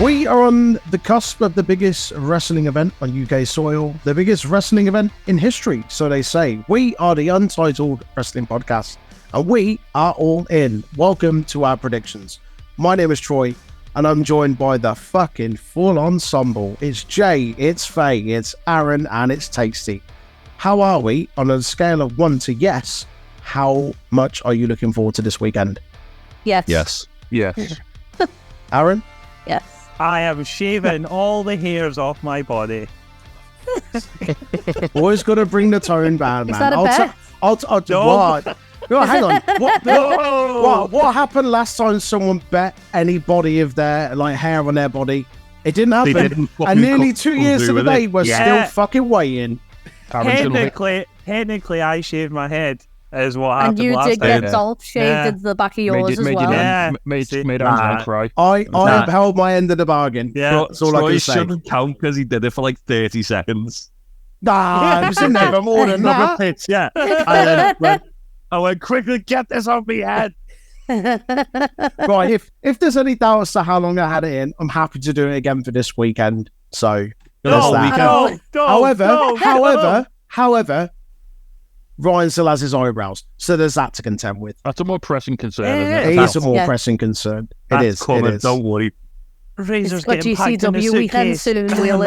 We are on the cusp of the biggest wrestling event on UK soil, the biggest wrestling event in history, so they say. We are the Untitled Wrestling Podcast, and we are all in. Welcome to our predictions. My name is Troy, and I'm joined by the fucking full ensemble. It's Jay, it's Faye, it's Aaron, and it's Tasty. How are we on a scale of 1 to yes? How much are you looking forward to this weekend? Yes. Aaron? Yes. I am shaving all the hairs off my body. Always got to bring the tone down, man. Is that a bet? What? No, hang on. What happened last time someone bet anybody of their hair on their body? It didn't happen. And nearly 2 years to the day, we're still fucking waiting. Technically, I shaved my head. Is what happened. And you last did time. get Dolph shaved in the back of yours as well. Made Aaron cry. I upheld my end of the bargain. Yeah. That's all I can say. Shouldn't count because he did it for like 30 seconds. Nah, it was in there for more than that. Yeah. I went, quickly get this off my head. Right, if there's any doubt as to how long I had it in, I'm happy to do it again for this weekend. So there's that. However, Ryan still has his eyebrows, so there's that to contend with. That's a more pressing concern, isn't it? It is a more pressing concern. It is. Don't worry. Razor's Got getting packed in a GCW weekend suitcase. soon. We'll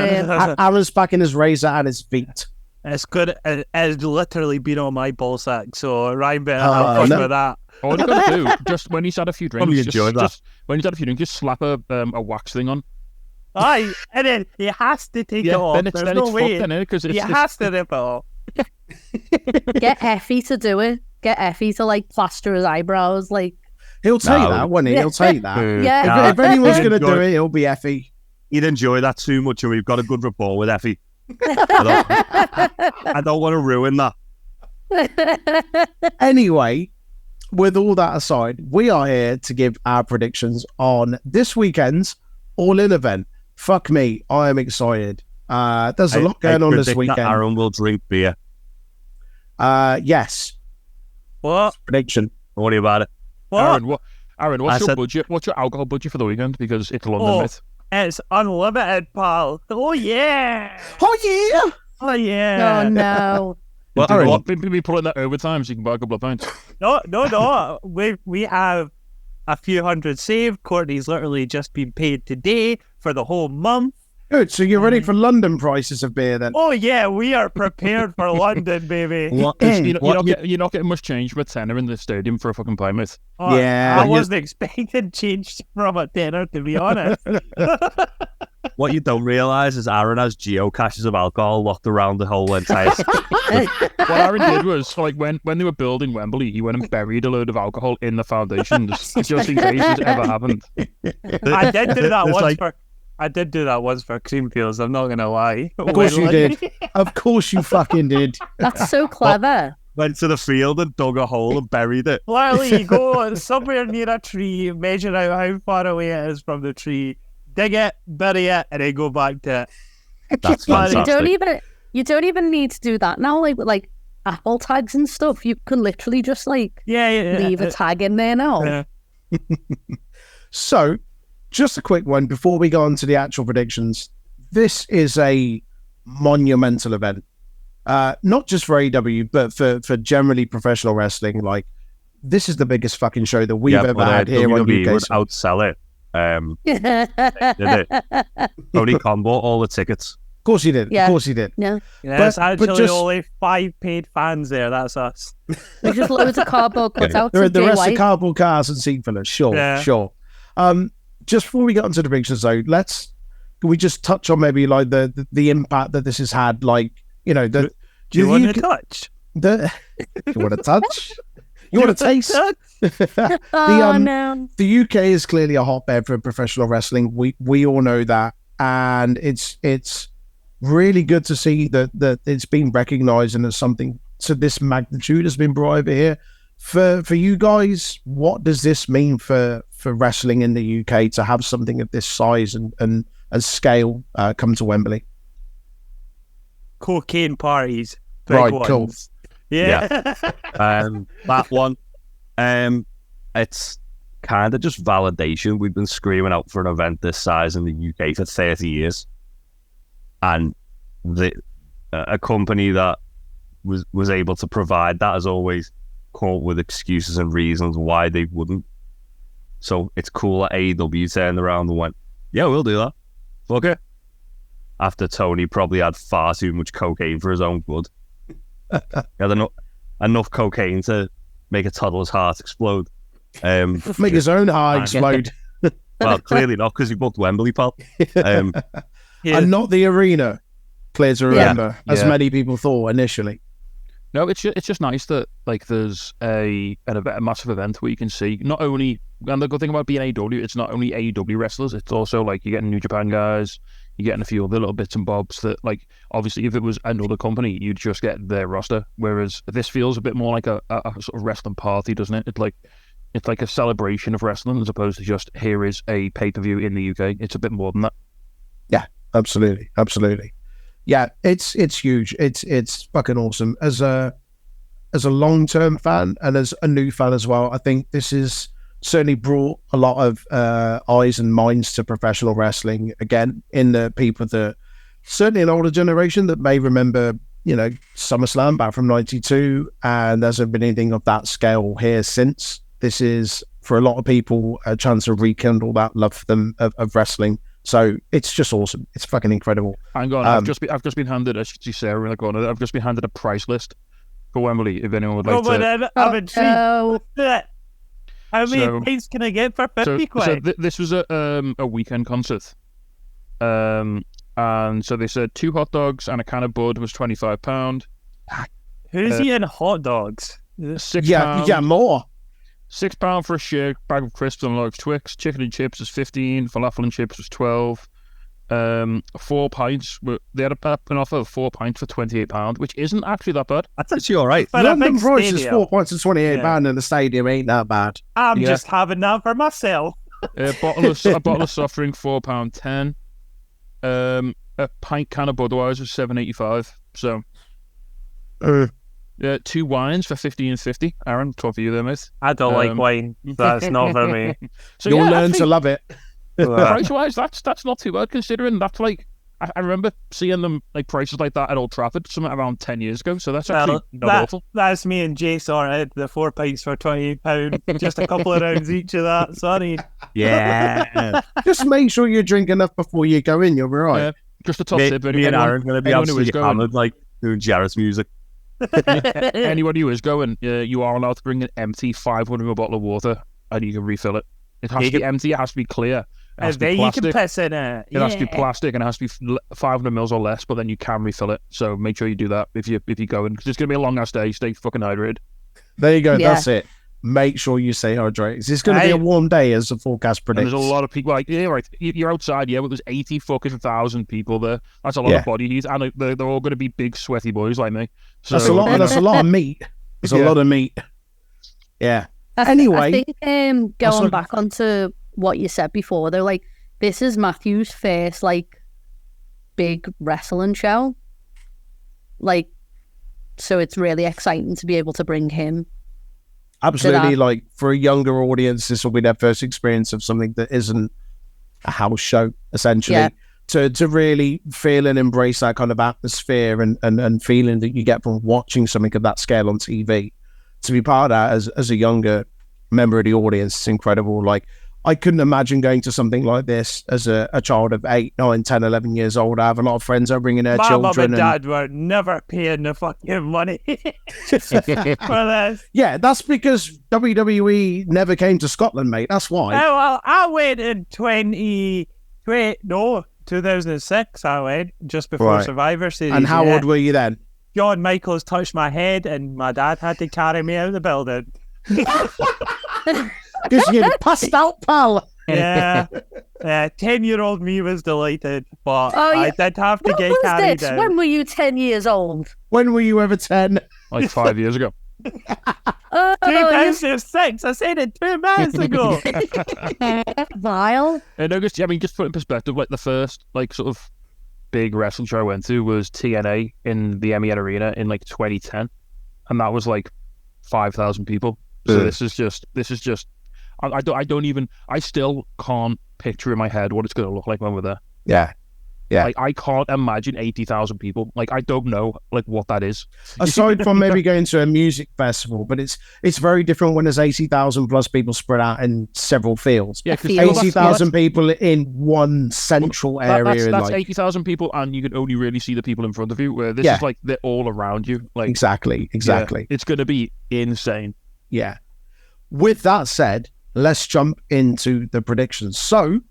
Aaron's packing his razor and his feet. It's good. It's literally been on my ball sack, so Ryan better have fun with that. All you gotta do, just when he's had a few drinks, just just slap a wax thing on. Aye, and then he has to take it off. Then it's There's no way. fucked, because He has to rip it off. get Effie to do it. Get Effie to plaster his eyebrows. He'll take that, won't he? He'll take that. Yeah. If anyone's going to do it, it'll be Effie. He'd enjoy that too much, and we've got a good rapport with Effie. I don't want to ruin that. Anyway, with all that aside, we are here to give our predictions on this weekend's All-In event. Fuck me, I am excited. There's a lot going on this weekend. Aaron will drink beer. Yes. What? Prediction. Don't worry about it. What? Aaron, what's your budget? What's your alcohol budget for the weekend? Because it's London, mate. It's unlimited, pal. Oh yeah. Oh yeah. Oh yeah. Oh no. Well, Aaron, be pulling that overtime so you can buy a couple of pints. No. We have a few hundred saved. Courtney's literally just been paid today for the whole month. Good. So you're ready for London prices of beer then? Oh yeah, we are prepared for London, baby. You're not getting much change from a tenner in the stadium for a fucking pint, mate. Oh, Yeah. I wasn't expecting change from a tenner, to be honest. what you don't realise is Aaron has geocaches of alcohol locked around the whole entire... What Aaron did was, when they were building Wembley, he went and buried a load of alcohol in the foundation, just in case it ever happened. I did do that once for Creamfields, I'm not going to lie. Of course you did. Of course you fucking did. That's so clever. Went to the field and dug a hole and buried it. Literally, you go somewhere near a tree, measure out how far away it is from the tree, dig it, bury it, and then go back to it. That's fantastic. You don't even need to do that now. Like Apple tags and stuff, you can literally just leave a tag in there now. Yeah. So, just a quick one before we go on to the actual predictions. This is a monumental event, not just for AEW, but for generally professional wrestling. This is the biggest fucking show that we've ever had here on WWE UK. would outsell it. Did it? Tony Khan bought all the tickets. Of course he did. Yeah. Of course he did. Yeah. There's But actually just- only 5 paid fans there, that's us. There's just loads of cardboard cutouts There are of the Jay rest of White. cardboard cars and seat fillers. Sure. Just before we get onto the predictions, though, can we just touch on maybe the impact that this has had? Do you want to touch? You want to touch? You want to taste? Oh no. The UK is clearly a hotbed for professional wrestling. We all know that, and it's really good to see that it's been recognised and that something to this magnitude has been brought over here. For you guys, what does this mean for wrestling in the UK to have something of this size and scale come to Wembley? Cocaine parties. Big Right, ones. cool. Yeah. That one, it's kind of just validation. We've been screaming out for an event this size in the UK for 30 years. And a company that was able to provide that has always come up with excuses and reasons why they wouldn't. So it's cool that AEW turned around and went, yeah, we'll do that. Fuck it. After Tony probably had far too much cocaine for his own good. He had enough cocaine to make a toddler's heart explode. Make his own heart explode. Well, clearly not, because he booked Wembley, pal. And not the arena, clear to remember, as many people thought initially. No, it's just nice that like there's a massive event where you can see not only, and the good thing about being AEW, it's not only AEW wrestlers, it's also like you're getting New Japan guys, you're getting a few other little bits and bobs that, like, obviously if it was another company, you'd just get their roster. Whereas this feels a bit more like a sort of wrestling party, doesn't it? It's like a celebration of wrestling as opposed to just here is a pay-per-view in the UK. It's a bit more than that. Yeah, absolutely. Yeah, it's huge. It's fucking awesome. As a long-term fan and as a new fan as well, I think this is certainly brought a lot of eyes and minds to professional wrestling again, in the people that certainly an older generation that may remember, SummerSlam back from '92, and there hasn't been anything of that scale here since. This is, for a lot of people, a chance to rekindle that love for them of wrestling. So it's just awesome. It's fucking incredible. Hang on, I've just been handed, as you see Sarah in the corner, I've just been handed a price list for Wembley, if anyone would like to. I'm intrigued. How many pints can I get for 50 quid? So this was a weekend concert. And so they said 2 hot dogs and a can of Bud was £25. Who's eating hot dogs? £6. Yeah, more. £6 for a shake, bag of crisps and a large Twix. Chicken and chips was 15. Falafel and chips was 12. 4 pints. They had an offer of 4 pints for £28, which isn't actually that bad. That's actually all right. London price is 4 pints and £28 in the stadium ain't that bad. I'm just having that for myself. A bottle of soft drink, £4.10. A pint can of Budweiser was £7.85. So. 2 wines for $15.50. Aaron, talk for you there, mate. I don't like wine. That's not for me. So you'll learn to love it. Price-wise, that's not too bad, considering that's like, I remember seeing them like prices like that at Old Trafford something around 10 years ago. So that's actually not awful. That's me and Jay sorted the 4 pints for £28. Just a couple of rounds each of that. Sorry. Yeah. Just make sure you drink enough before you go in. You'll be right. Just a top tip. Me and Aaron are going to be absolutely hammered, like doing Jarrett's music. Anybody who is going, you are allowed to bring an empty 500ml bottle of water and you can refill it. It has to be empty, it has to be clear. It has to be plastic. You can piss in it. It has to be plastic and it has to be 500ml or less, but then you can refill it. So make sure you do that if you're going, because it's going to be a long ass day. Stay fucking hydrated. There you go. Yeah. That's it. Make sure you stay hydrated. It's going to be a warm day, as the forecast predicts. There's a lot of people you're outside, but there's 80,000 people there. That's a lot of body heat, and they're all going to be big sweaty boys like me. So, that's a lot. That's a lot of meat. There's a lot of meat. Yeah. Anyway, I think going back onto what you said before, though, like, this is Matthew's first big wrestling show. So it's really exciting to be able to bring him. Absolutely, for a younger audience, this will be their first experience of something that isn't a house show, essentially. Yeah. To really feel and embrace that kind of atmosphere and feeling that you get from watching something of that scale on TV. To be part of that as a younger member of the audience, it's incredible. I couldn't imagine going to something like this as a child of 8, 9, 10, 11 years old. I have a lot of friends that are bringing their children. My mum and dad were never paying the fucking money for this. Yeah, that's because WWE never came to Scotland, mate. That's why. Oh, well, I went in 2006. I went just before Survivor Series. And how old were you then? John Michaels touched my head and my dad had to carry me out of the building. Because you passed out, pal. Yeah. 10-year-old me was delighted, but I did have to get carried out. When were you 10 years old? When were you ever 10? Like 5 years ago. 2006. I said it 2 months ago. Vile. No, just put it in perspective, the first sort of big wrestling show I went to was TNA in the Emiet Arena in 2010, and that was 5,000 people. So this is just I still can't picture in my head what it's going to look like when we're there. Yeah. Yeah. Like, I can't imagine 80,000 people. Like, I don't know, like, what that is. Aside from maybe going to a music festival, but it's very different when there's 80,000 plus people spread out in several fields. Yeah, 80,000 people in one central area. That's 80,000 people, and you can only really see the people in front of you, where this is like, they're all around you. Like, exactly. Yeah, it's going to be insane. Yeah. With that said, let's jump into the predictions. So,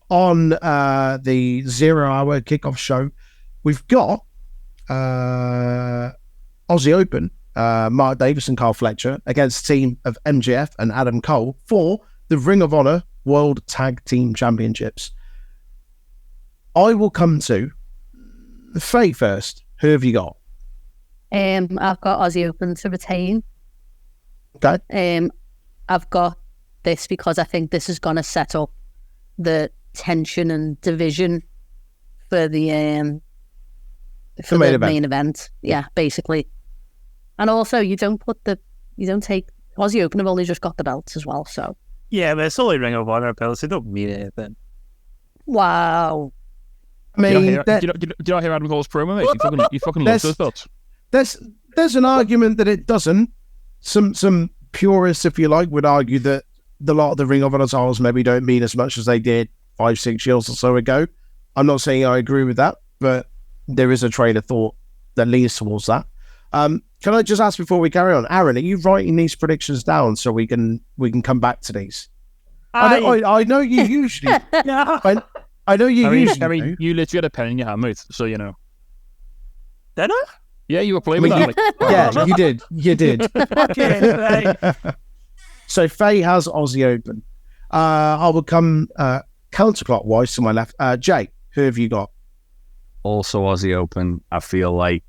on the 0 hour kickoff show, we've got Aussie Open, Mark Davis and Carl Fletcher against the team of MJF and Adam Cole for the Ring of Honor World Tag Team Championships. I will come to Faye first. Who have you got? I've got Aussie Open to retain. Okay. I've got this because I think this is going to set up the tension and division for the main event. Yeah, basically. And also, you don't take Aussie Open have only just got the belts as well. So yeah, but it's only Ring of Honor belts. They don't mean anything. Wow. I mean, do you not hear Adam Cole's promo, mate? You fucking love those belts. There's an argument that it doesn't. Some purists, if you like, would argue that the lot of the Ring of Honor titles maybe don't mean as much as they did 5-6 years or so ago. I'm not saying I agree with that, but there is a train of thought that leans towards that. Can I just ask before we carry on, Aaron, are you writing these predictions down so we can come back to these? I know you usually. I know you usually. I mean, you literally had a pen in your hand, mate, so you know. Did I? Yeah, you were playing with that. Yeah, you did. You did. Okay. So Faye has Aussie Open. I will come counterclockwise to my left. Jay, who have you got? Also Aussie Open. I feel like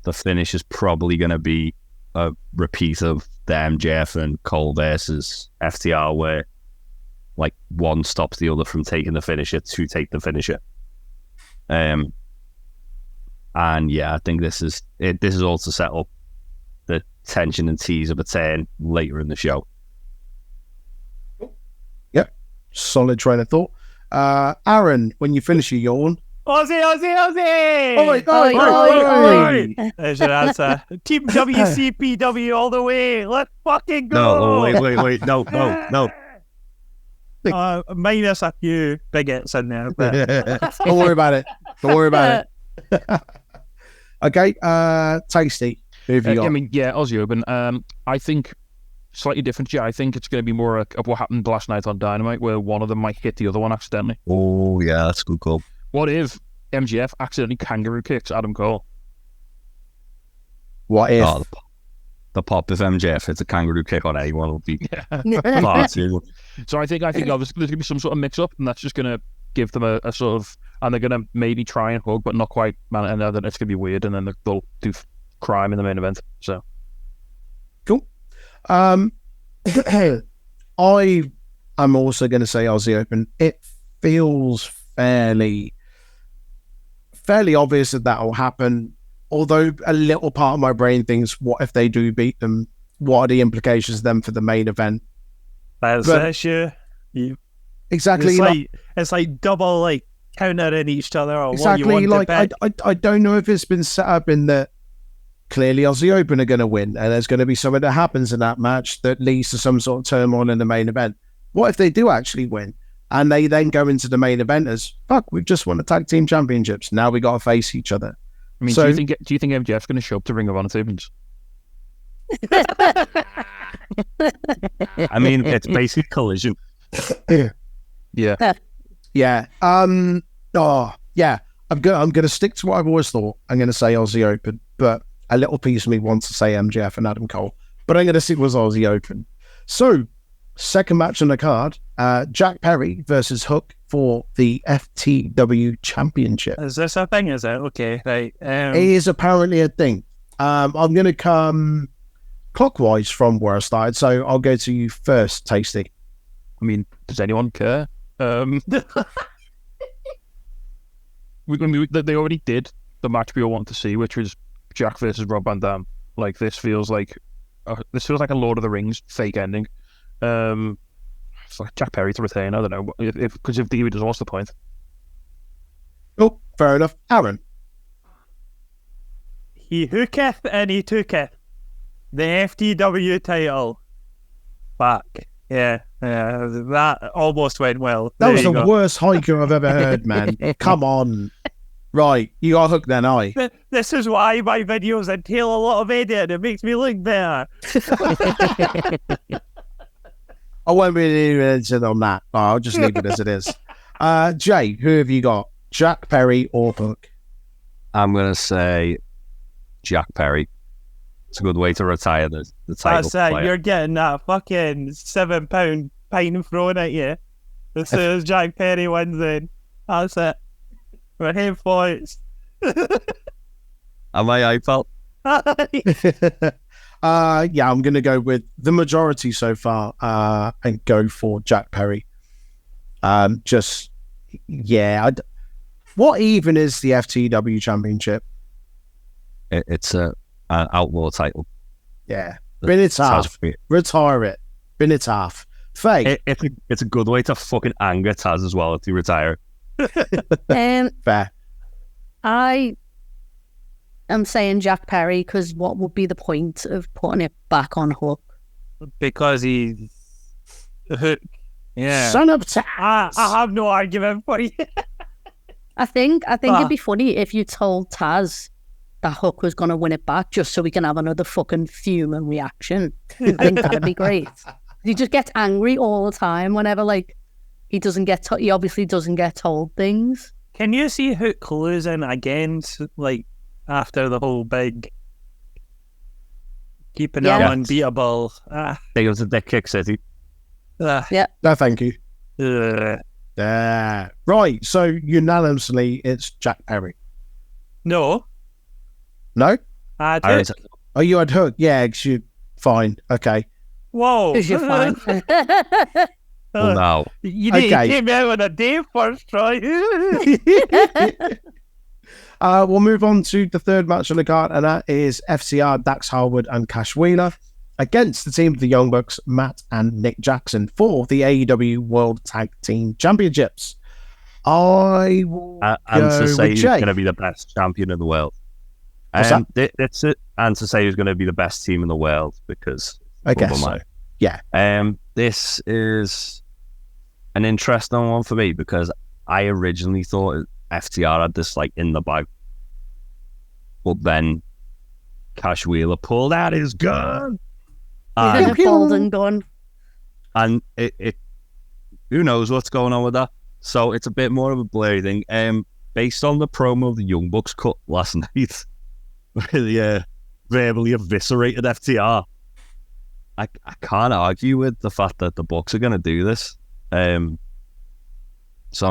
the finish is probably going to be a repeat of the MJF and Cole versus FTR, where like one stops the other from taking the finisher to take the finisher. And yeah, I think this is all to set up the tension and tease of a turn later in the show. Yep, solid train of thought. Aaron, when you finish your yawn. Aussie! Oi. There's your answer. Team WCPW all the way. Let's fucking go! No, wait. No. Minus a few bigots in there. But... Don't worry about it. Okay, Tasty. Who have you got? I mean, yeah, Aussie Open. I think slightly different. Yeah, I think it's going to be more of what happened last night on Dynamite, where one of them might hit the other one accidentally. Oh, yeah, that's a good call. What if MJF accidentally kangaroo kicks Adam Cole? What if? Oh, the pop if MJF hits a kangaroo kick on anyone will be far too. So I think obviously there's going to be some sort of mix-up, and that's just going to give them a sort of... And they're going to maybe try and hug, but not quite. And then it's going to be weird, and then they'll do crime in the main event. So cool. I am also going to say Aussie Open. It feels fairly obvious that will happen. Although a little part of my brain thinks, what if they do beat them? What are the implications then for the main event? That's sure. Exactly. It's like double like countering each other. Or exactly. What you want I don't know if it's been set up in that clearly Aussie Open are going to win, and there's going to be something that happens in that match that leads to some sort of turmoil in the main event. What if they do actually win, and they then go into the main event as, fuck, we've just won the tag team championships. Now we got to face each other. I mean, do you think MJF's going to show up to Ring of Honor Tapings? I mean, it's basic Collision. Yeah. Yeah. I'm going to stick to what I've always thought. I'm going to say Aussie Open, but a little piece of me wants to say MJF and Adam Cole, but I'm going to stick with Aussie Open. So, second match on the card, Jack Perry versus Hook for the FTW Championship. Is this a thing? Is it? Okay, right. It is apparently a thing. I'm going to come clockwise from where I started, so I'll go to you first, Tasty. I mean, does anyone care? They already did the match we all wanted to see, which was Jack versus Rob Van Dam. Like, this feels like a Lord of the Rings fake ending. Jack Perry to retain. I don't know because if Davey does, what's the point? Oh, fair enough. Aaron. He hooketh and he tooketh the FTW title back. Yeah, that almost went well. That was the worst haiku I've ever heard, man. Come on. Right, you got hooked then, This is why my videos entail a lot of editing. It makes me look better. I won't be interested on that. I'll just leave it as it is. Jay, who have you got? Jack Perry or Hook? I'm going to say Jack Perry. It's a good way to retire the title. That's it. You're getting that fucking £7 pint thrown at you as soon as Jack Perry wins in. That's it. We're here for it. Am I iPhone? Yeah, I'm going to go with the majority so far and go for Jack Perry. What even is the FTW Championship? It's an outlaw title. Yeah. Bin it half. Retire it. Bin it half. Faye. It's a good way to fucking anger Taz as well if you retire. Fair. I am saying Jack Perry because what would be the point of putting it back on Hook? Because he's Hook. Yeah. Son of Taz. I have no argument for you. I think it'd be funny if you told Taz that Hook was going to win it back just so we can have another fucking fume and reaction. I think that'd be great. He just gets angry all the time whenever, like, he obviously doesn't get told things. Can you see Hook losing again, like, after the whole big keeping him unbeatable? They go to Dick Kick City. Yeah. No, thank you. Right, so unanimously, it's Jack Perry. No. No? I did. Oh, you had Hook? Yeah, you fine. Okay. Whoa. You're fine. Oh, no. You came out on a day first try. We'll move on to the third match on the card, and that is FTR, Dax Harwood and Cash Wheeler against the team of the Young Bucks, Matt and Nick Jackson, for the AEW World Tag Team Championships. I will and to say who's going to be the best champion in the world. That's it. And to say who's going to be the best team in the world, because I guess so. Yeah. This is an interesting one for me because I originally thought FTR had this like in the bag, but then Cash Wheeler pulled out his gun. Golden gun. And it who knows what's going on with that? So it's a bit more of a blurry thing. Based on the promo the Young Bucks cut last night, really verbally eviscerated FTR. I can't argue with the fact that the Bucks are going to do this. So I'm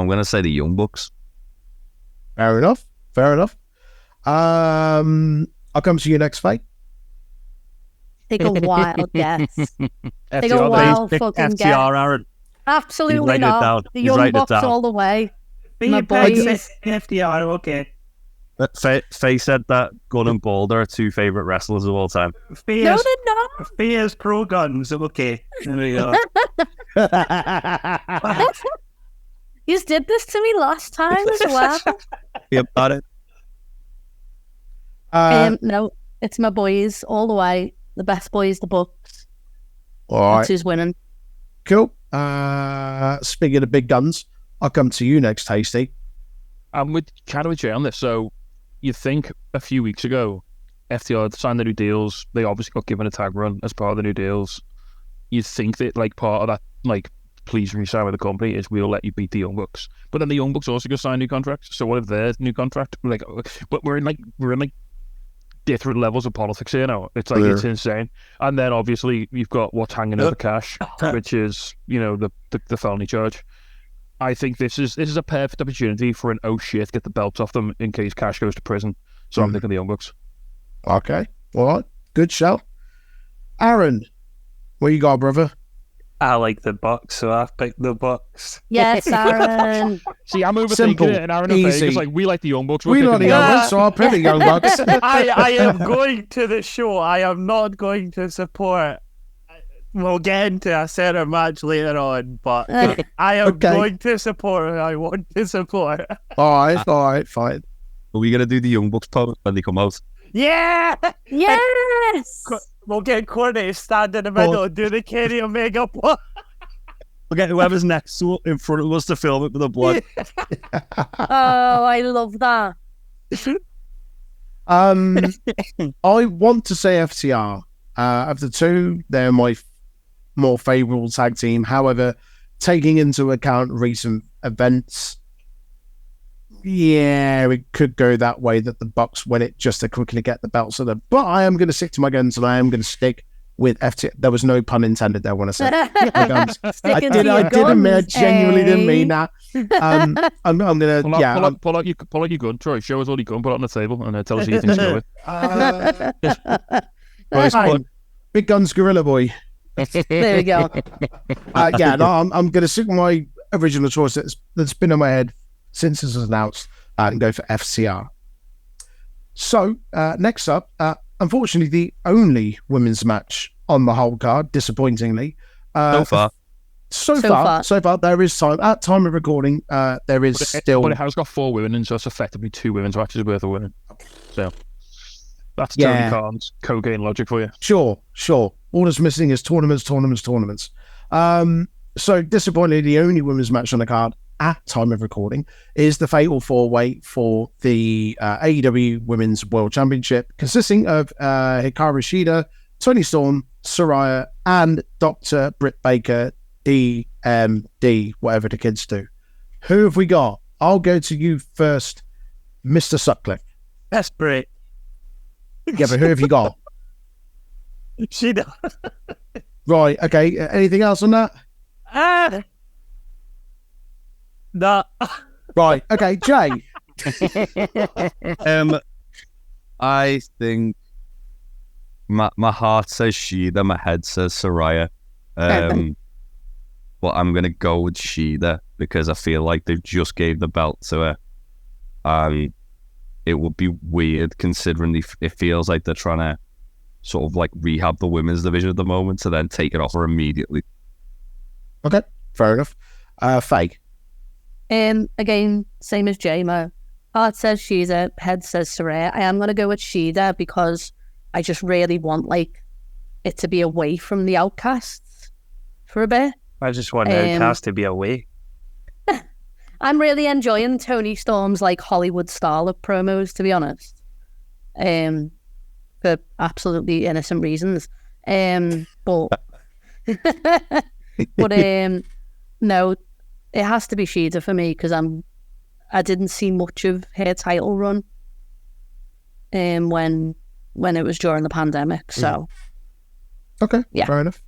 going to say the Young Bucks. Fair enough. I'll come to you next, Faye. Take a wild guess. Take a wild fucking guess. FTR, Aaron. Absolutely not. The Young Bucks all the way. My boys. FTR, okay. Faye said that Gunn and Boulder are two favourite wrestlers of all time. No, they're not. Faye is pro guns. Okay. There we go. You did this to me last time as well. Yep, got it. No, it's my boys all the way. The best boys, the Bucks. All right. That's who's winning. Cool. Speaking of big guns, I'll come to you next, Tasty. I'm with Jay on this. So you think a few weeks ago, FTR signed the new deals. They obviously got given a tag run as part of the new deals. You think that like part of that, like, please resign with the company is we'll let you beat the Young Bucks. But then the Young Bucks also go sign new contracts. So what if their new contract? Like, but we're in different levels of politics here now. It's like it's insane. And then obviously you've got what's hanging over Cash, which is the felony charge. I think this is a perfect opportunity for an get the belts off them in case Cash goes to prison. So I'm thinking the Young Bucks. Okay. All right. Good shout. Aaron, what you got, brother? I like the Bucks, so I've picked the Bucks. Yes, Aaron. See, I'm overthinking it, and Aaron and Vegas, like, we like the Young Bucks. We like the Young Bucks, so I'll pick the Young Bucks. I am going to the show. I am not going to support we'll get into a certain match later on, but I am going to support who I want to support. All right, fine. Are we going to do the Young Bucks pose when they come out? Yeah! Yes! We'll get Courtney to stand in the middle and do the Kenny Omega pose. We'll get whoever's next to in front of us to film it with the blood. Oh, I love that. I want to say FTR. Of the two, they're my more favourable tag team. However, taking into account recent events, yeah, it could go that way that the Bucks win it just to quickly get the belts. But I am going to stick to my guns and I am going to stick with FTR. There was no pun intended there when I said my guns. I genuinely didn't mean that. I'm gonna pull out your gun, Troy. Show us all your gun, put it on the table, and tell us who you think's going to win. Big Guns Gorilla Boy. There we go. I'm going to stick with my original choice that's been in my head since this was announced and go for FCR. So, next up, unfortunately, the only women's match on the whole card, disappointingly. So far, there is time. At time of recording, there is still... But it has got 4 women, and so it's effectively 2 women's matches worth of winning. So... That's Tony Khan's cocaine logic for you. Sure. All that's missing is tournaments. So disappointingly, the only women's match on the card at time of recording is the Fatal 4-Way for the AEW Women's World Championship, consisting of Hikaru Shida, Toni Storm, Saraya, and Dr. Britt Baker, DMD, whatever the kids do. Who have we got? I'll go to you first, Mr. Sutcliffe. That's Britt. Yeah, but who have you got? Shida. Right, okay. Anything else on that? No. Right, okay. Jay. I think my heart says Shida, my head says Saraya. But I'm going to go with Shida because I feel like they've just gave the belt to her. It would be weird considering it feels like they're trying to sort of like rehab the women's division at the moment to then take it off her immediately. Okay, fair enough. Faye. Again, same as Jay. My heart says Shida, head says Saraya. I am going to go with Shida because I just really want like it to be away from the Outcasts for a bit. I just want the Outcasts to be away. I'm really enjoying Toni Storm's like Hollywood style of promos, to be honest. For absolutely innocent reasons. But no, it has to be Shida for me because I didn't see much of her title run when it was during the pandemic. So okay, fair enough.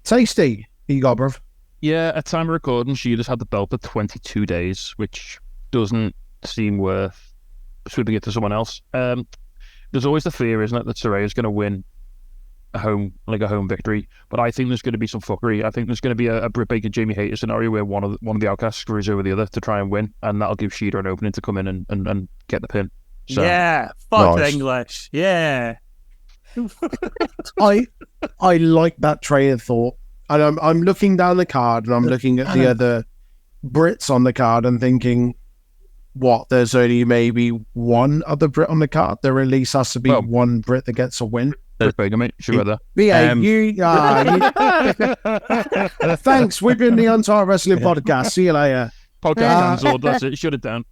Tasty, who you got, bruv? Yeah, at time of recording, she just had the belt for 22 days, which doesn't seem worth sweeping it to someone else. There's always the fear, isn't it, that Saraya's going to win a home victory, but I think there's going to be some fuckery. I think there's going to be a Britt Baker, Jamie Hayter scenario where one of the Outcasts screws over the other to try and win, and that'll give Shida an opening to come in and get the pin. So, yeah, fuck English. Yeah. I like that train of thought. And I'm looking down the card and I'm looking at the other Brits on the card and thinking, what, there's only maybe one other Brit on the card? There at least has to be one Brit that gets a win. Britt Baker, mate. Sure there. Thanks. We've been the Untitled Wrestling Podcast. See you later. Podcast cancelled. That's it. Shut it down.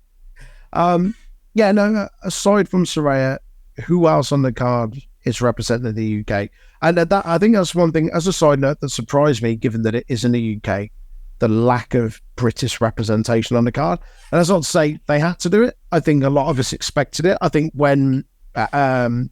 Aside from Saraya, who else on the card is representing the UK? And I think that's one thing, as a side note, that surprised me, given that it is in the UK, the lack of British representation on the card. And that's not to say they had to do it. I think a lot of us expected it. I think when,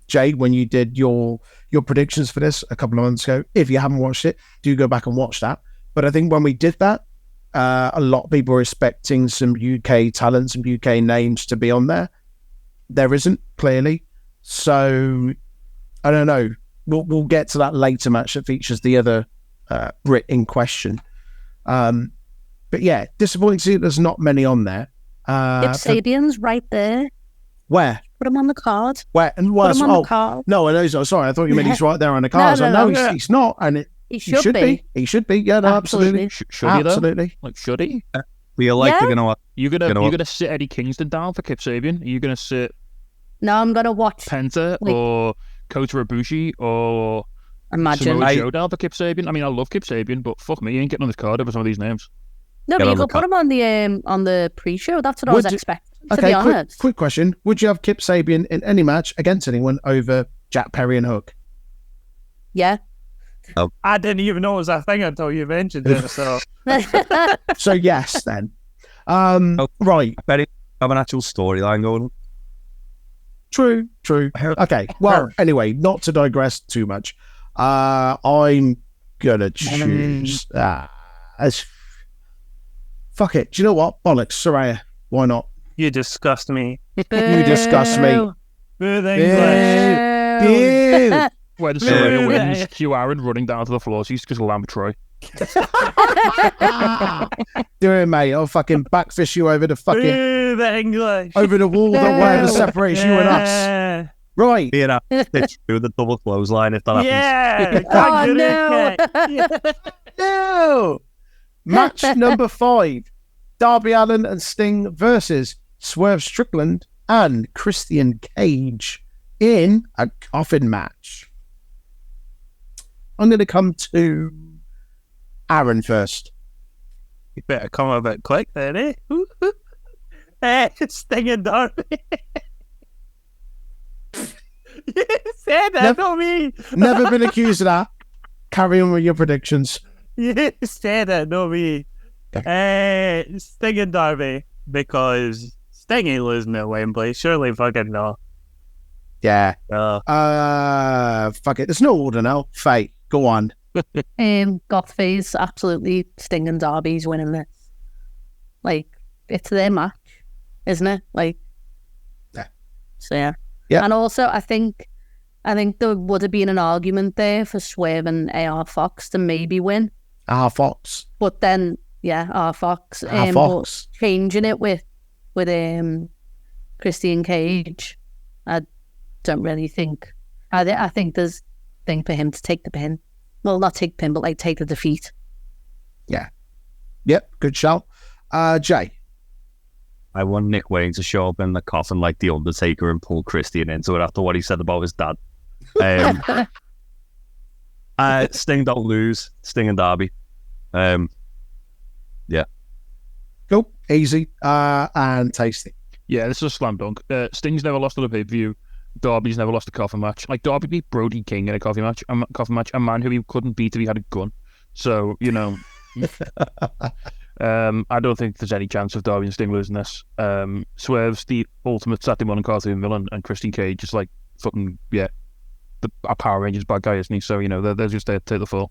Jay, when you did your predictions for this a couple of months ago, if you haven't watched it, do go back and watch that. But I think when we did that, a lot of people were expecting some UK talent, some UK names to be on there. There isn't, clearly. So, I don't know. We'll get to that later match that features the other Brit in question. But yeah, disappointing to see that there's not many on there. If Sabian's right there. Where? Put him on the card. Where? And put him on the card. No, I know he's not. Sorry, I thought you meant he's right there on the card. He's not, and He should be. He should be. Yeah, no, absolutely. Should he though? Absolutely. Like, should he? Feel like Yeah. they're gonna. You're You know what? gonna sit Eddie Kingston down for Kip Sabian? Are you gonna sit No, I'm gonna watch. Penta Like- or Kota Ibushi or Imagine. Samoa Joe down for Kip Sabian? I mean, I love Kip Sabian, but fuck me, he ain't getting on this card over some of these names. No, Get but you on the could put him on the pre-show. That's what I Would was you- expecting. To Okay, be honest. quick question. Would you have Kip Sabian in any match against anyone over Jack Perry and Hook? Yeah. I didn't even know it was a thing until you mentioned it. So So yes, then. Right. I bet it have an actual storyline going on. True. Okay. Well, anyway, not to digress too much. I'm gonna choose. Fuck it. Do you know what? Bollocks, Soraya. Why not? you disgust me. You disgust me. Boo the English. Boo. Where the Yeah. Serena wins, Q Aaron running down to the floor, so he's just lamb Troy. Do it, mate. I'll fucking backfish you over the fucking Boo the English. over the wall that whatever separates you and us. Yeah. Right. Yeah, it's through the double clothesline if that happens. Yeah. Oh, no. Yeah. No. Match number 5. Darby Allin and Sting versus Swerve Strickland and Christian Cage in a coffin match. I'm going to come to Aaron first. You better come a bit quick then, eh? Sting and Darby. You said that, not me. Never been accused of that. Carry on with your predictions. You said it, not me. Sting and Darby, because Sting ain't losing at Wembley. Surely fucking no. Yeah. Uh, Fuck it. There's no order now. Fate. Go on. Goth phase, absolutely. Sting and Darby's winning this. Like, it's their match, isn't it? Like, Yeah. So yeah. Yeah. And also, I think there would have been an argument there for Swerve and AR Fox to maybe win, Fox. but then R Fox, Fox. but changing it with Christian Cage, I don't really think. I think there's thing for him to take the pin. Well, not take the pin, but like take the defeat. Yep. Good shout. Jay. I want Nick Wayne to show up in the coffin like The Undertaker and pull Christian into it after what he said about his dad. Sting don't lose. Sting and Darby. Cool. Easy. And tasty. Yeah, this is a slam dunk. Sting's never lost on a pay-per-view. Darby's never lost a coffin match. Like, Darby beat Brody King in a coffin match, a man who he couldn't beat if he had a gun. So, you know... I don't think there's any chance of Darby and Sting losing this. Swerve's the ultimate Saturday morning cartoon villain, and Christian Cage is like fucking a Power Rangers bad guy, isn't he? So, you know, they're just there to take the fall.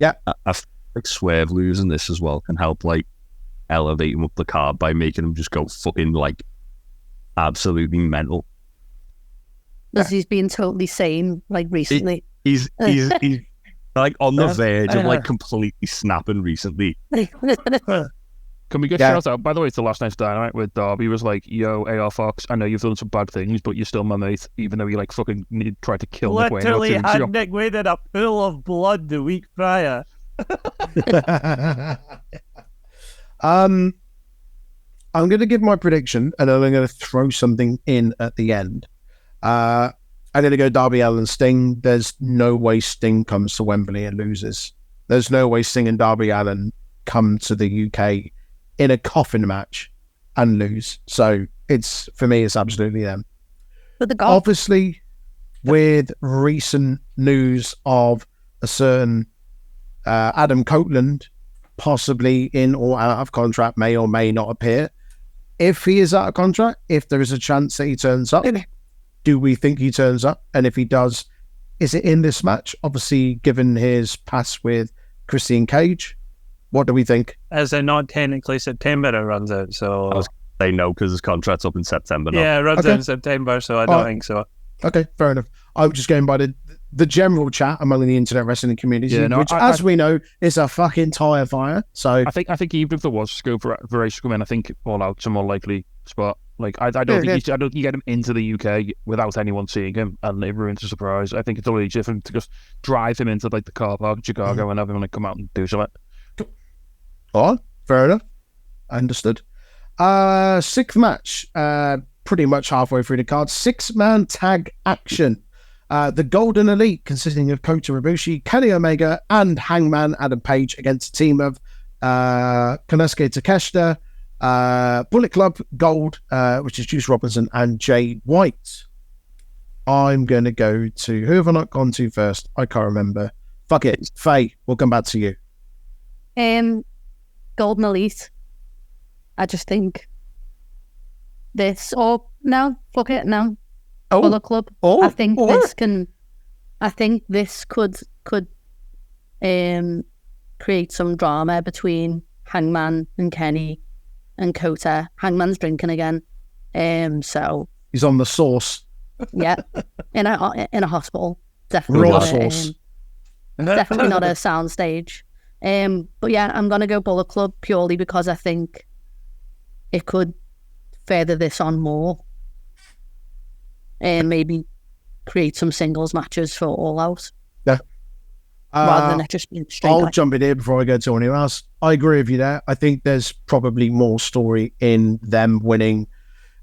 I feel like Swerve losing this as well can help like elevate him up the card by making him just go fucking like absolutely mental. Because he's been totally sane, like recently. He's like on the verge of like completely snapping recently. Can we get shout out, by the way, to last night's Dynamite where Darby was like, yo, AR Fox, I know you've done some bad things, but you're still my mate, even though you like fucking tried to kill Nick Wayne. literally had Nick Wayne in a pool of blood the week prior. I'm going to give my prediction, and then I'm going to throw something in at the end. I'm going to go Darby Allin Sting. There's no way Sting comes to Wembley and loses. There's no way Sting and Darby Allin come to the UK in a coffin match and lose. So it's, for me, it's absolutely them. But the Goth, Obviously, with recent news of a certain Adam Copeland possibly in or out of contract, may or may not appear. If he is out of contract, if there is a chance that he turns up, do we think he turns up? And if he does, is it in this match? Obviously, given his past with Christian Cage, what do we think? As in not technically September it runs out, so I was- They know because his contract's up in September now. yeah, it runs Okay. out in September, so I don't Alright. think so. Okay, fair enough. I'm just going by the general chat among the internet wrestling community, Yeah, no, which, as we know, is a fucking tire fire. So I think even if there was scope for Ace to come in, I think All Out's a more likely spot. Like I don't think you get him into the UK without anyone seeing him, and it ruins the surprise. I think it's already different to just drive him into like the car park in Chicago and have him like come out and do something. all right, fair enough. Understood. Sixth match, pretty much halfway through the card. 6-man tag action. The Golden Elite, consisting of Kota Ibushi, Kenny Omega, and Hangman Adam Page, against a team of Konosuke Takeshita, Bullet Club Gold, which is Juice Robinson, and Jay White. I'm going to go to... Who have I not gone to first? I can't remember. Fuck it. Faye, we'll come back to you. Golden Elite. I just think this, or no, fuck it, no. Bullet Club. I think this could create some drama between Hangman and Kenny and Kota. Hangman's drinking again, so he's on the sauce. Yeah, in a hospital. Definitely Raw not sauce. definitely not a sound stage. But yeah, I'm gonna go Bullet Club purely because I think it could further this on more. And maybe create some singles matches for All Out. Yeah. Rather than it just being straight. I'll jump in here before I go to anyone else. I agree with you there. I think there's probably more story in them winning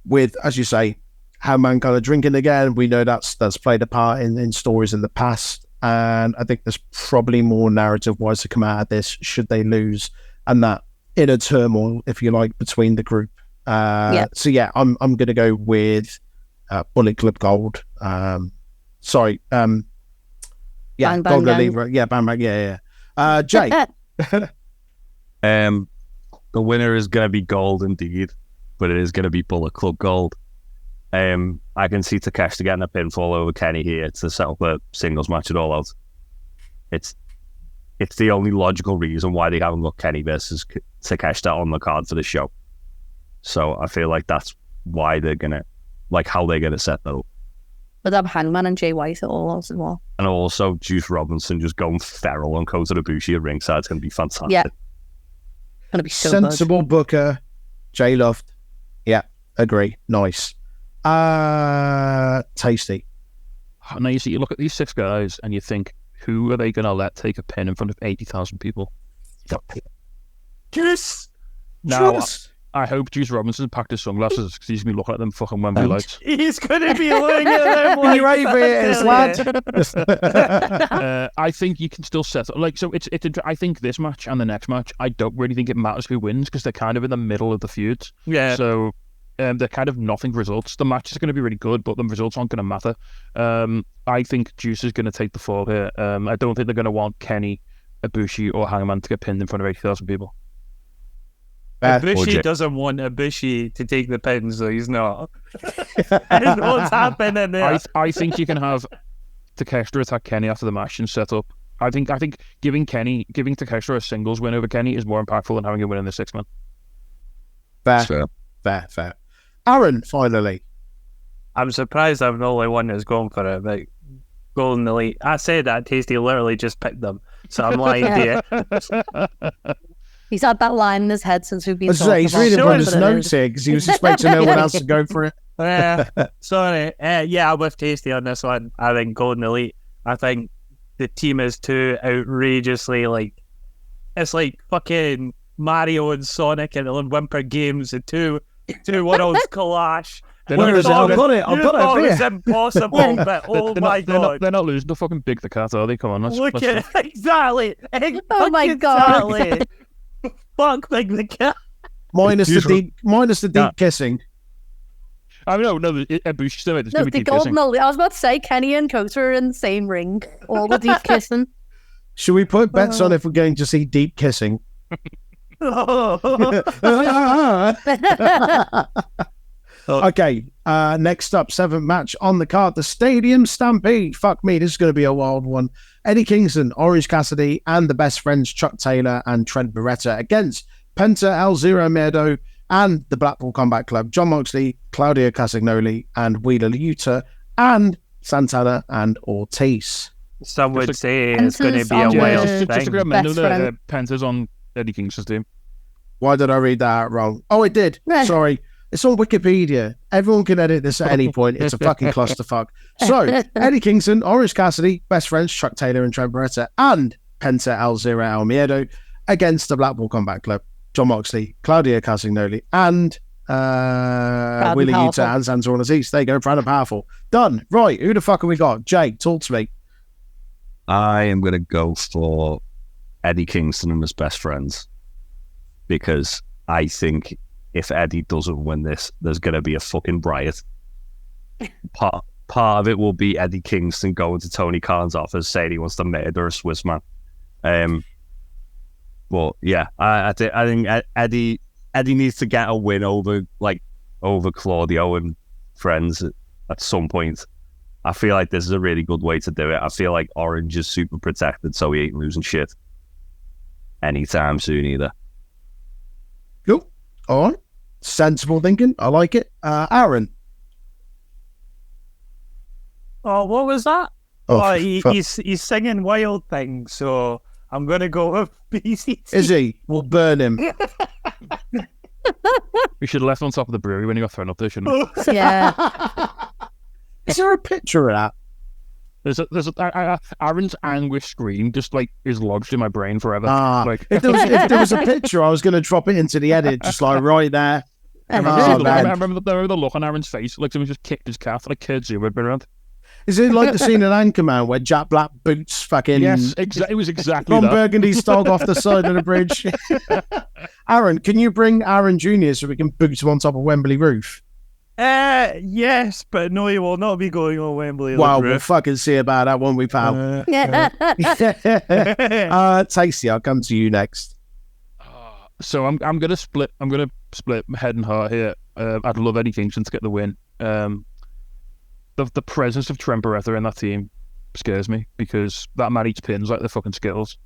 with, as you say, Hangman kind of drinking again. We know that's played a part in stories in the past. And I think there's probably more narrative-wise to come out of this should they lose, and that inner turmoil, if you like, between the group. So yeah, I'm going to go with Bullet Club Gold. Sorry. Bang, bang, Gold bang. Elite. Yeah, bang, bang. Yeah. Jay. The winner is going to be Gold indeed, but it is going to be Bullet Club Gold. I can see Takeshita getting a pinfall over Kenny here to set up a singles match at All Out. It's the only logical reason why they haven't got Kenny versus Takeshita on the card for the show. So I feel like that's why they're going to, like how they're going to set that up. But have Hangman and Jay White at All Out as well. And also Juice Robinson just going feral on Kota Ibushi at ringside. It's going to be fantastic. Yeah. Going to be so Sensible booker. Jay Loved. Yeah, agree. Nice. Tasty. Now you see, you look at these 6 guys and you think, who are they going to let take a pin in front of 80,000 people? Juice! Now, I hope Juice Robinson packed his sunglasses because he's going to be looking at them fucking Wembley lights. He's going to be looking at them. You favourite lad. I think you can still set up, like, so it's I think this match and the next match, I don't really think it matters who wins because they're kind of in the middle of the feud. Yeah. So they're kind of nothing results. The match is going to be really good, but the results aren't going to matter. I think Juice is going to take the fall here. I don't think they're going to want Kenny, Ibushi, or Hangman to get pinned in front of 80,000 people. Ibushi doesn't want Ibushi to take the pin, so he's not. I don't know what's happening there. I think you can have Takeshita attack Kenny after the match and set up. I think giving Takeshita a singles win over Kenny is more impactful than having him win in the 6-man. Fair. Aaron, finally. I'm surprised I'm the only one that's going for it, but Golden Elite. I said that Tasty literally just picked them, so I'm lying to you. He's had that line in his head since we've been talking He's about reading it. from his notes here because he was expecting no one else to go for it. Sorry. Yeah, I'm with Tasty on this one. I think Golden Elite. I think the team is too outrageously like, it's like fucking Mario and Sonic and Whimper games and two worlds clash. Where is it? I've got it. It's impossible, but oh my god. They're not losing to fucking Big the Cat, are they? Come on, Look at it. Exactly. Oh my god. Exactly. Fuck Big the Cat. Minus the deep kissing. I mean, no, Ibushi's still it's No, going to be the deep kissing. Golden Elite. I was about to say Kenny and Kota are in the same ring. All the deep kissing. Should we put bets on if we're going to see deep kissing? Okay, next up, 7th match on the card, the Stadium Stampede. Fuck me, this is going to be a wild one. Eddie Kingston, Orange Cassidy, and the best friends Chuck Taylor and Trent Beretta against Penta El Zero Miedo and the Blackpool Combat Club, John Moxley, Claudio Castagnoli, and Wheeler Yuta, and Santana and Ortiz. Some would Just say it's going to Pentas be a on wild the- Just a thing. good mental Best friend. that Penta's on Eddie Kingston's team. Why did I read that out wrong? Oh, it did. Yeah. Sorry. It's on Wikipedia. Everyone can edit this at any point. It's a fucking clusterfuck. So, Eddie Kingston, Orange Cassidy, best friends Chuck Taylor and Trent Beretta, and Penta Alzira El Miedo against the Blackpool Combat Club, John Moxley, Claudio Castagnoli, and and Willie powerful. Utah and Santana Ortiz. There you go, proud and powerful. Done. Right. Who the fuck have we got? Jay, talk to me. I am going to go for Eddie Kingston and his best friends, because I think if Eddie doesn't win this, there's going to be a fucking riot. Part of it will be Eddie Kingston going to Tony Khan's office saying he wants to murder a Swiss man. But yeah, I think Eddie needs to get a win over Claudio and friends at some point. I feel like this is a really good way to do it. I feel like Orange is super protected, so he ain't losing shit anytime soon either. Cool. All right. Sensible thinking. I like it. Aaron. Oh, what was that? Oh, Oh, fuck. he's singing Wild Things, so I'm going to go with BCT. Is he? We'll burn him. We should have left on top of the brewery when he got thrown up there, shouldn't we? Yeah. Is there a picture of that? Aaron's anguish scream just like is lodged in my brain forever. Ah, Like, if there was a picture, I was going to drop it into the edit, just like right there. I Oh, remember man. the look on Aaron's face, like someone just kicked his cat, like kids who had been around. Is it like the scene in Anchorman where Jack Black boots fucking Yes, it was exactly Ron that. Burgundy's dog off the side of the bridge? Aaron, can you bring Aaron Jr. so we can boot him on top of Wembley roof? Yes, but no, he will not be going on Wembley. Well, we'll fucking see about that, won't we, pal? Yeah. Tasty, I'll come to you next. So I'm gonna split head and heart here. I'd love Eddie Kingston to get the win. The presence of Trent Beretta in that team scares me because that man eats pins like they're fucking Skittles.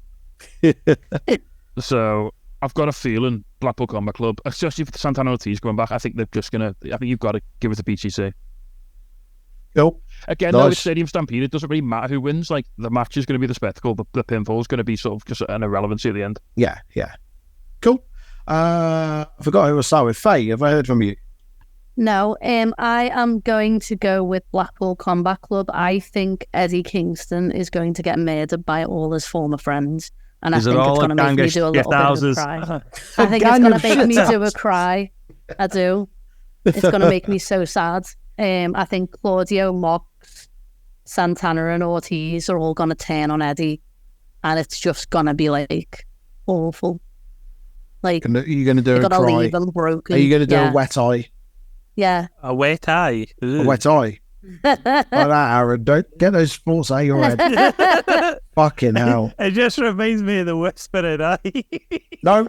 So I've got a feeling Blackpool Combat Club, especially with Santana Ortiz going back, I think they're just gonna. I think you've got to give it to BCC. Cool. Again, though, Nice. it's Stadium Stampede. It doesn't really matter who wins. Like the match is going to be the spectacle. The pinfall is going to be sort of just an irrelevancy at the end. Yeah. Cool. I forgot who to start with. Faye, have I heard from you? No, I am going to go with Blackpool Combat Club. I think Eddie Kingston is going to get murdered by all his former friends. And Is I it think all it's going to a make gang me of do a little bit of a shithouses? cry. I think it's gang going of to make me do a shithouses. cry. I do. It's going to make me so sad. I think Claudio, Mox, Santana and Ortiz are all going to turn on Eddie. And it's just going to be like awful. Like, Are you going to do you're a going to cry? leave them broken. Are you going to do yeah. a wet eye? Yeah. A wet eye. A wet eye? Like that, Aaron. Don't get those sports out of your head. Fucking hell. It just reminds me of the Whispering Eye. No, Aaron,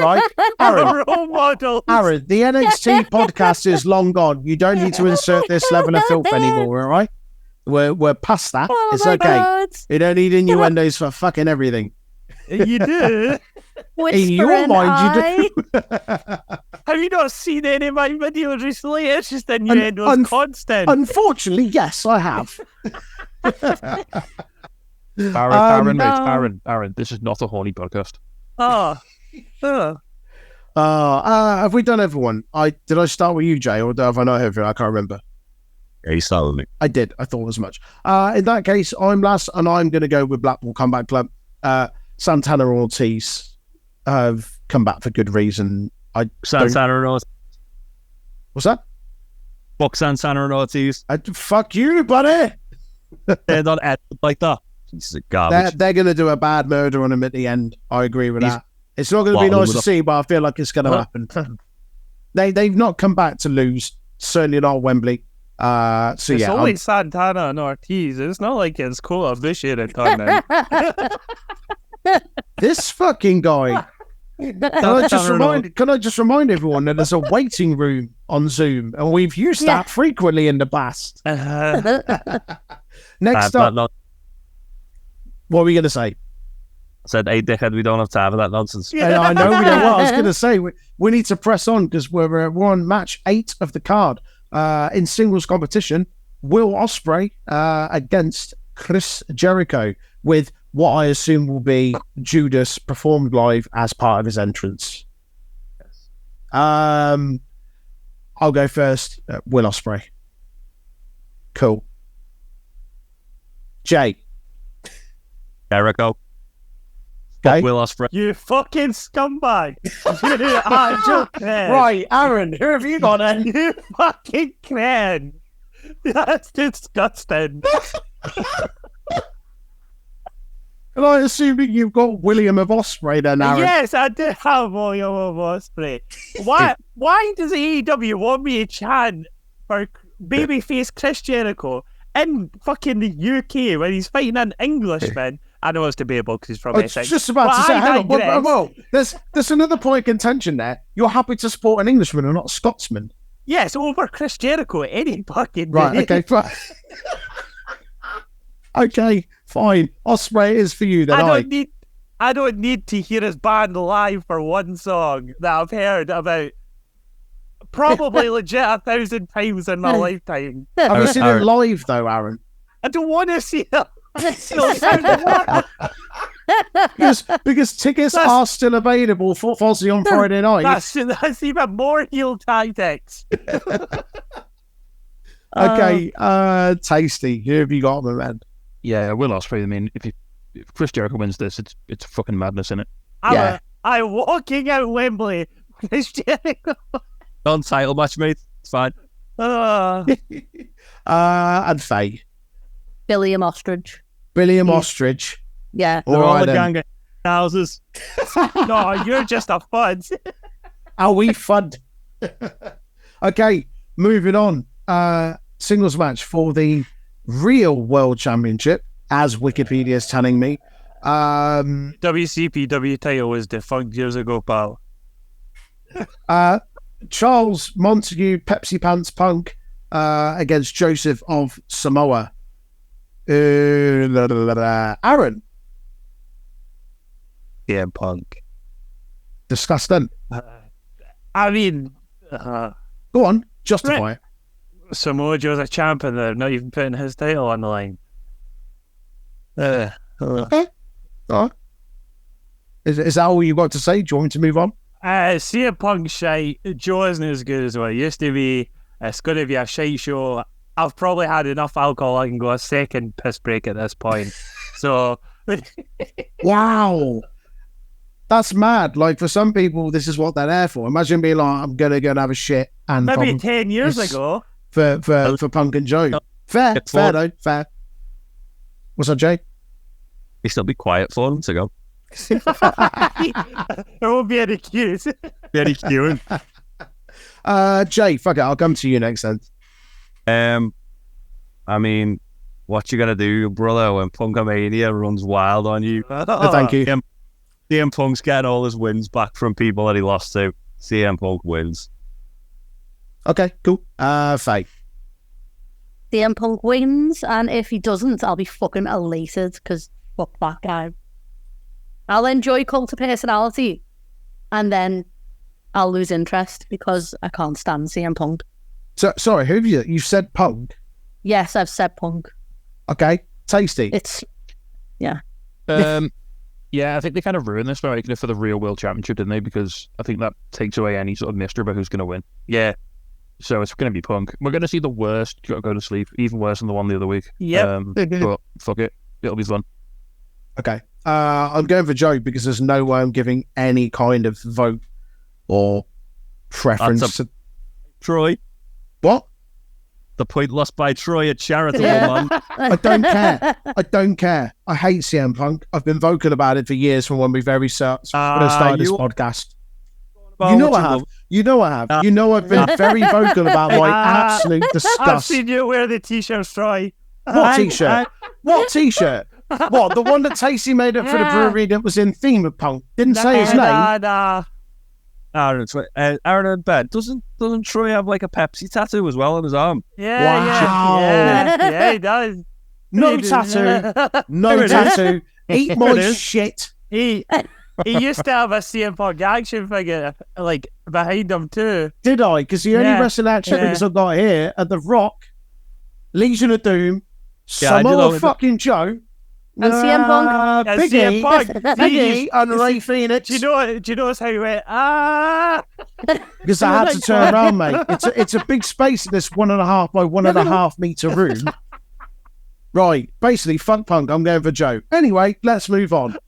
right? Aaron, Role model. Aaron, the NXT podcast is long gone. You don't need to insert this level of filth anymore, all right? We're past that. Oh It's my okay. God. You don't need innuendos for fucking everything. You do. In your Whispering mind, eye. you do. Have you not seen any of my videos recently? It's just innuendos constant. Unfortunately, yes, I have. Aaron, no. Aaron, this is not a horny podcast. Oh. Have we done everyone? Did I start with you, Jay, or have I not heard from you? I can't remember. Yeah, you start with me. I did. I thought as much. In that case, I'm last, and I'm going to go with Blackpool Combat Club. Santana and Ortiz have come back for good reason. Santana and Ortiz. What's that? Fuck Santana and Ortiz. Fuck you, buddy. They're not edited like that. Piece of garbage. They're going to do a bad murder on him at the end. I agree with He's that. It's not going to be bottom nice of to the- see, but I feel like it's going to happen. They've not come back to lose. Certainly not Wembley. So It's yeah, only Santana and Ortiz. It's not like it's cool of this shit at time. this fucking guy. Can I just remind everyone that there's a waiting room on Zoom, and we've used Yeah. that frequently in the past. Next That up, not what are we going to say? said, hey, dickhead, we don't have time for that nonsense. And I know we don't. What I was going to say, we need to press on because we're on match 8 of the card. in singles competition, Will Ospreay against Chris Jericho, with what I assume will be Judas performed live as part of his entrance. I'll go first. Will Ospreay. Cool. Jay. Jericho. Okay. Will Ospreay. You fucking scumbag. You actual cred. Right, Aaron, who have you got then? You fucking cred. That's disgusting. And I assuming you've got William of Ospreay then, Aaron. Yes, I did have William of Ospreay. Why does AEW want me to chant for babyface Chris Jericho in fucking the UK when he's fighting an Englishman? I know it's debatable because he's from I was Essex. just about to But say, I hang on, digress. well, there's another point of contention there. You're happy to support an Englishman and not a Scotsman. Yes, over Chris Jericho any fucking day. Right, okay, fine. Okay, fine. Ospreay is for you then, I don't need to hear his band live for one song that I've heard about probably legit 1,000 times in my lifetime. Have you seen it Aaron. live though, Aaron? I don't want to see it. Because tickets are still available for Fozzy on Friday night. That's even more heel tactics. Okay, Tasty. Who have you got, my man? Yeah, Will Ospreay. I mean, if Chris Jericho wins this, it's fucking madness, isn't it? Yeah. I'm walking out Wembley. Chris Jericho. Non-title match, mate. It's fine. And Faye. William Ostrich. William Ostrich. Yeah. All right, the then. gang of houses. No, you're just a fud. Are we fun? Okay, moving on. Singles match for the real World Championship, as Wikipedia is telling me. WCPW title was defunct years ago, pal. Charles Montague, Pepsi Pants Punk, against Joseph of Samoa. Aaron. CM Punk. Disgusting. I mean, Go on, justify it. Samoa Joe's a champ and they're not even putting his title on the line. Okay. All right. Is that all you've got to say? Do you want me to move on? CM Punk shite. Joe isn't as good as what it used to be. It's going to be a shite show. I've probably had enough alcohol. I can go a second piss break at this point. So, Wow. That's mad. Like, for some people, this is what they're there for. Imagine being like, I'm going to go and have a shit. And maybe from- 10 years It's- ago. for Punk and Joe. Fair though, fair. What's that, Jay? You still be quiet for them to go. There won't be any cues. Very cute. Jay, fuck it, I'll come to you next then. I mean, what you gonna do, brother, when Punkamania runs wild on you? Thank you. CM Punk's getting all his wins back from people that he lost to. CM Punk wins. Okay, cool. Faye. CM Punk wins, and if he doesn't, I'll be fucking elated because fuck that guy. I'll enjoy Cult of Personality, and then I'll lose interest because I can't stand CM Punk. So, sorry, who have you? You said Punk. Yes, I've said Punk. Okay, Tasty. It's Yeah, I think they kind of ruined this by making it for the real World Championship, didn't they? Because I think that takes away any sort of mystery about who's going to win. Yeah. So it's going to be Punk. We're going to see the worst. Got to go to sleep. Even worse than the one the other week. Yep. But fuck it, it'll be fun. Okay. I'm going for Joe because there's no way I'm giving any kind of vote or preference. That's to... Troy. What? The point lost by Troy at charitable, man. I don't care. I don't care. I hate CM Punk. I've been vocal about it for years from when we when I started this podcast. You know I have. You know I have. You know I've been very vocal about my absolute I've disgust. seen you wear the t-shirts, Troy. What t-shirt? What t-shirt? What? The one that Tasty made up for the brewery that was in theme of Punk? Didn't say his name. Nah. Aaron and Ben, doesn't Troy have like a Pepsi tattoo as well on his arm? Wow. Yeah, he does. No tattoo. No There it tattoo. Eat my There it is. shit. He He used to have a CM Punk action figure like behind him too. Did I? Because the only Yeah, wrestling action yeah. figures I've got here are The Rock, Legion of Doom, Yeah, I did Samoa all the- fucking Joe, And CM Punk. And Big CM E, Punk. Big E, and Ray Phoenix. Do you notice how he went, Because I had to turn around, mate. It's a big space in this 1.5 by 1.5 meter room. Right, basically, fuck Punk. I'm going for Joe. Anyway, let's move on.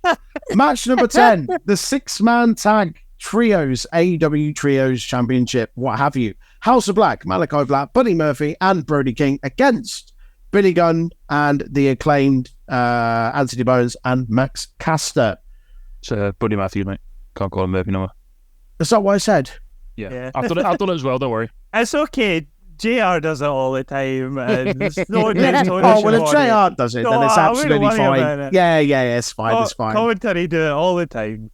Match number 10, the 6-man tag trios, AEW Trios Championship, what have you. House of Black, Malachi Black, Buddy Murphy, and Brody King against Billy Gunn and the acclaimed Anthony Bones and Max Caster. It's Buddy Matthews, mate. Can't call him Murphy no more. Is that what I said? Yeah. Yeah. I've done it as well, don't worry. it's okay. JR does it all the time. And there's no need to Oh, well, if on it. JR does it, No, then it's I wouldn't absolutely worry about fine. it. Yeah, it's fine, it's fine. Commentary do it all the time.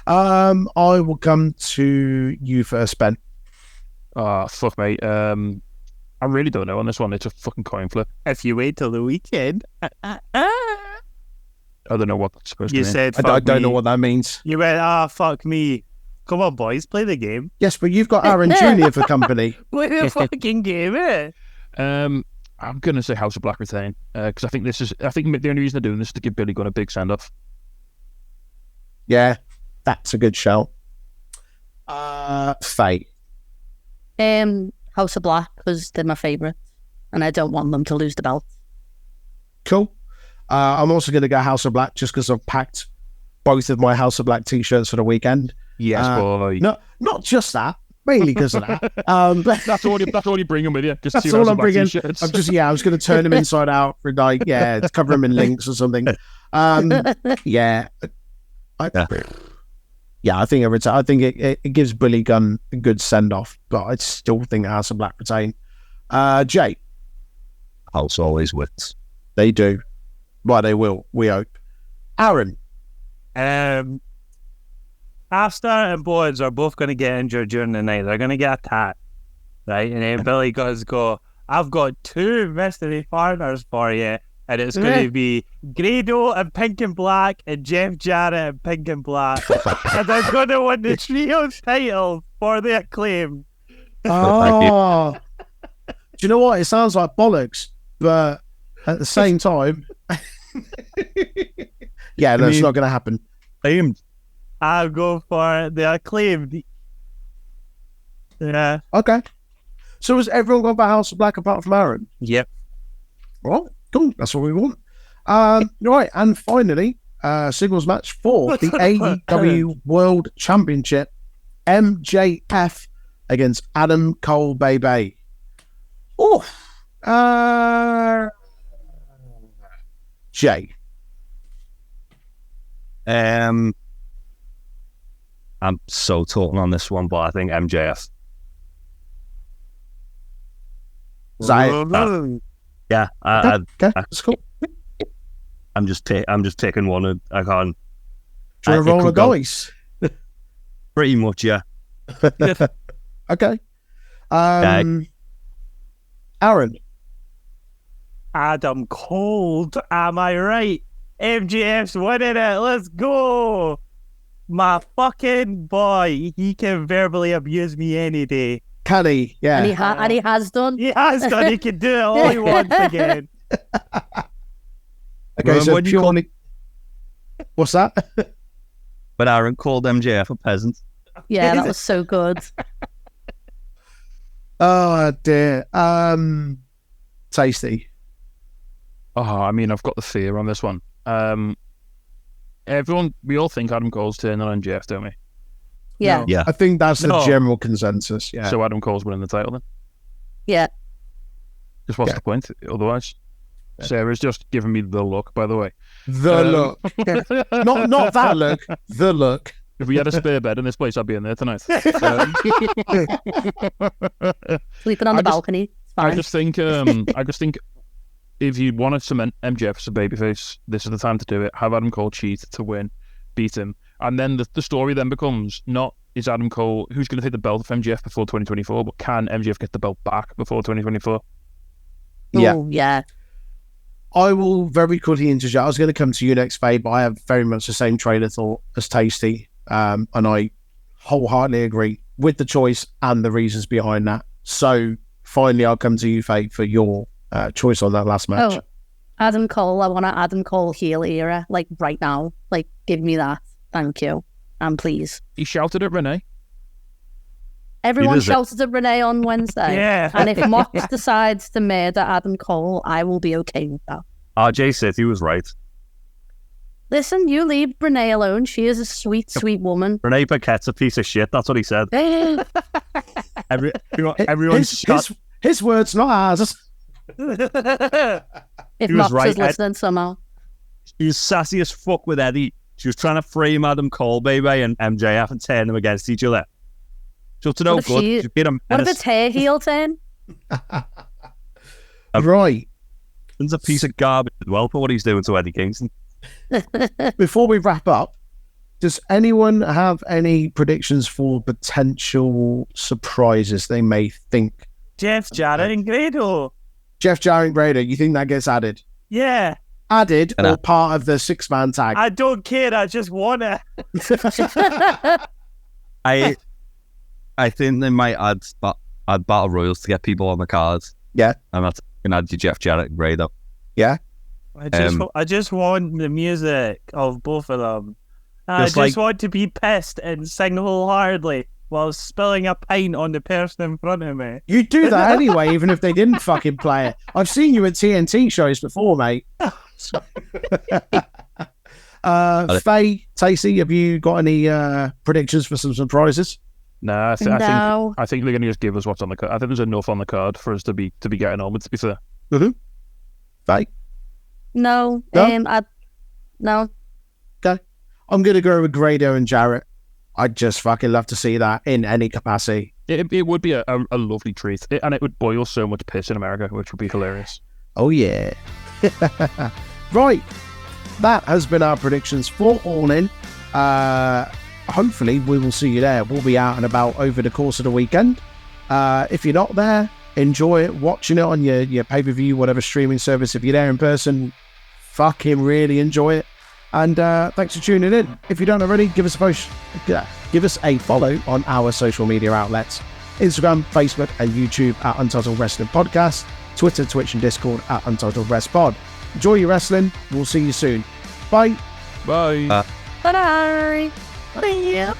I will come to you first, Ben. Oh, fuck, mate. I really don't know on this one. It's a fucking coin flip. If you wait till the weekend, I don't know what that's supposed you to mean. said, I fuck don't know me. what that means. You went, fuck me. Come on, boys, play the game. Yes, but you've got Aaron Jr. for company. Play the fucking game, eh? I'm gonna say House of Black retain because I think the only reason they're doing this is to give Billy Gunn a big send off. Yeah, that's a good shout. Faye. House of Black, because they're my favourite, and I don't want them to lose the belt. Cool. I'm also going to go House of Black just because I've packed both of my House of Black t-shirts for the weekend. Yes, boy. No, not just that, mainly because of that. But That's all you bring them with you. Just that's two all House of I'm Black bringing. t-shirts. I was going to turn them inside out for like, to cover them in links or something. Yeah. I think it gives Billy Gunn a good send off, but I still think House of Black retain. Jay, House always wins. they do. Well, they will. We hope. Aaron, Halfstar and Boards are both going to get injured during the night. They're going to get attacked, right? And then Billy does go, I've got 2 mystery partners for you, and it's going to be Grado and Pink and Black and Jeff Jarrett and Pink and Black. And they're going to win the trios title for the Acclaim. oh, do you know what? It sounds like bollocks, but at the same time, that's not going to happen. I'll go for the Acclaim. Yeah. Okay. So has everyone gone for House of Black apart from Aaron? Yep. Well, cool. That's what we want. Right, and finally, singles match for the AEW World Championship, MJF against Adam Cole Baby. Oh, Jay. I'm so torn on this one, but I think MJF. Yeah, Okay, that's cool. I'm just taking one. I can't. Do you want to it roll could a go- dice? Pretty much, yeah. Okay. Aaron. Adam Cold, am I right? MJF's winning it. Let's go. My fucking boy. He can verbally abuse me any day. Can he? Yeah. And he has done. He has done. He can do it all he wants again. Okay, so when you call- purely... What's that? But Aaron called MJF a peasant. Yeah, that was so good. Oh, dear. Tasty. Oh, I mean, I've got the fear on this one. We all think Adam Cole's turning on MJF, don't we? Yeah, No. Yeah. I think that's the No. general consensus. Yeah. So Adam Cole's winning the title then. yeah. Just what's Yeah. the point otherwise? Sarah's just giving me the look, by the way. the look. Not that look. The look. If we had a spare bed in this place, I'd be in there tonight. Sleeping on I the just- balcony. It's I fine. just think if you want to cement MJF as a babyface, this is the time to do it. Have Adam Cole cheat to win, beat him, and then the story then becomes not is Adam Cole who's going to take the belt of MJF before 2024, but can MJF get the belt back before 2024? Yeah. Oh, yeah. I will very quickly interject. I was going to come to you next, Faye, but I have very much the same train of thought as Tasty. And I wholeheartedly agree with the choice and the reasons behind that. So finally, I'll come to you, Faye, for your choice on that last match. Oh, Adam Cole. I want an Adam Cole heel era, like right now. Like, give me that. Thank you. And please. He shouted at Renee. Everyone shouted at Renee on Wednesday. Yeah. And if Mox decides to murder Adam Cole, I will be okay with that. RJ City was right. Listen, you leave Renee alone. She is a sweet, sweet woman. Renee Paquette's a piece of shit. That's what he said. Everyone's his words, not ours. If He was Mox right, is listening somehow. She was sassy as fuck with Eddie. She was trying to frame Adam Cole, baby, and MJF and turn them against each other. Just to know good. She's been a menace. What if it's her heel turn? Right. He's a piece of garbage as well for what he's doing to Eddie Kingston. Before we wrap up, does anyone have any predictions for potential surprises they may think? Jeff Jarrett and Grado. Jeff Jarrett Grado, you think that gets added? Yeah. Added or part of the 6-man tag? I don't care. I just want it. I think they might add Battle Royals to get people on the cards. Yeah. And that's going to add your Jeff Jarrett and Grado. Yeah. I just want the music of both of them. I just want to be pissed and sing wholeheartedly while spilling a pint on the person in front of me. You do that anyway, even if they didn't fucking play it. I've seen you at TNT shows before, mate. Faye, Tacey, have you got any predictions for some surprises? No, I think they're going to just give us what's on the card. I think there's enough on the card for us to be getting on with, to be fair. Mm-hmm. Faye? No. No. Okay. I'm going to go with Grado and Jarrett. I'd just fucking love to see that in any capacity. It would be a lovely treat. And it would boil so much piss in America, which would be hilarious. Oh, yeah. Right. That has been our predictions for All In. Hopefully, we will see you there. We'll be out and about over the course of the weekend. If you're not there, enjoy it. Watching it on your pay-per-view, whatever streaming service. If you're there in person, fucking really enjoy it. And thanks for tuning in. If you don't already, give us a follow on our social media outlets. Instagram, Facebook, and YouTube at Untitled Wrestling Podcast. Twitter, Twitch, and Discord at Untitled Rest Pod. Enjoy your wrestling. We'll see you soon. Bye. Bye. Bye. Bye.